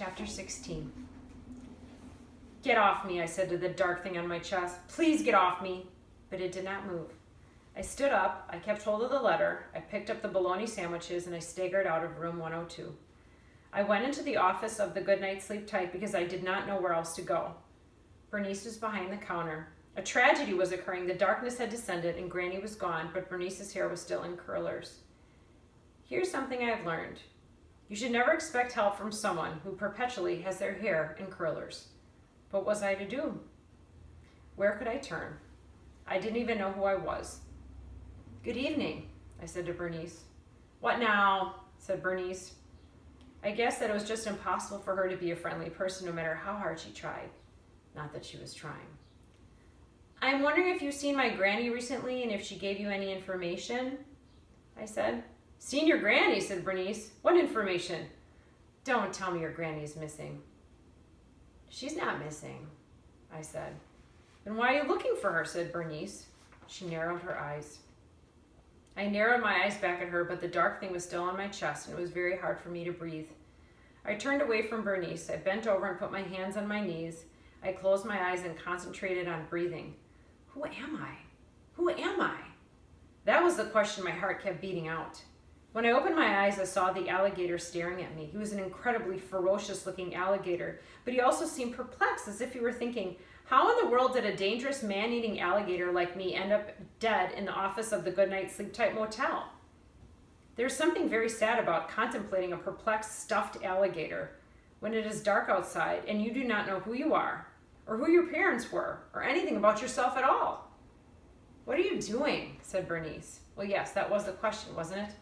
Chapter 16. "Get off me," I said to the dark thing on my chest. "Please get off me." But it did not move. I stood up, I kept hold of the letter, I picked up the bologna sandwiches, and I staggered out of room 102. I went into the office of the Goodnight Sleep Tight because I did not know where else to go. Bernice was behind the counter. A tragedy was occurring. The darkness had descended and Granny was gone, but Bernice's hair was still in curlers. Here's something I've learned. You should never expect help from someone who perpetually has their hair in curlers. What was I to do? Where could I turn? I didn't even know who I was. "Good evening," I said to Bernice. "What now?" said Bernice. I guessed that it was just impossible for her to be a friendly person no matter how hard she tried. Not that she was trying. "I'm wondering if you've seen my granny recently and if she gave you any information," I said. "Seen your granny," said Bernice. "What information?" "Don't tell me your granny is missing." "She's not missing," I said. "Then why are you looking for her?" said Bernice. She narrowed her eyes. I narrowed my eyes back at her, but the dark thing was still on my chest, and it was very hard for me to breathe. I turned away from Bernice. I bent over and put my hands on my knees. I closed my eyes and concentrated on breathing. Who am I? Who am I? That was the question my heart kept beating out. When I opened my eyes, I saw the alligator staring at me. He was an incredibly ferocious-looking alligator, but he also seemed perplexed, as if he were thinking, how in the world did a dangerous man-eating alligator like me end up dead in the office of the Goodnight Sleep Tight Motel? There's something very sad about contemplating a perplexed, stuffed alligator when it is dark outside and you do not know who you are, or who your parents were, or anything about yourself at all. "What are you doing?" said Bernice. Well, yes, that was the question, wasn't it?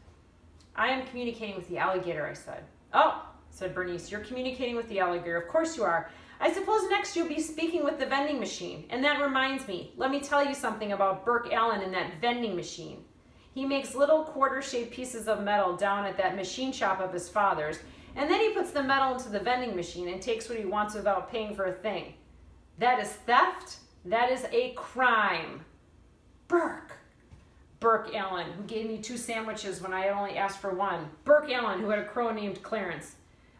"I am communicating with the alligator," I said. "Oh," said Bernice, "you're communicating with the alligator. Of course you are. I suppose next you'll be speaking with the vending machine. And that reminds me, let me tell you something about Burke Allen and that vending machine. He makes little quarter-shaped pieces of metal down at that machine shop of his father's, and then he puts the metal into the vending machine and takes what he wants without paying for a thing. That is theft. That is a crime. Burke Allen, who gave me 2 sandwiches when I had only asked for 1. Burke Allen, who had a crow named Clarence.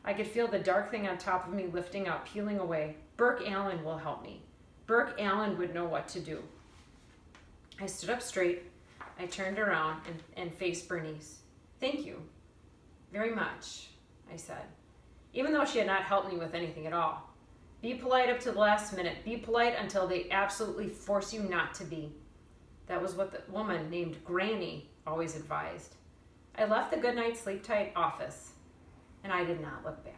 I could feel the dark thing on top of me lifting up, peeling away. Burke Allen will help me. Burke Allen would know what to do. I stood up straight. I turned around and faced Bernice. "Thank you very much," I said, even though she had not helped me with anything at all. Be polite up to the last minute. Be polite until they absolutely force you not to be. That was what the woman named Granny always advised. I left the Goodnight Sleep Tight office, and I did not look back.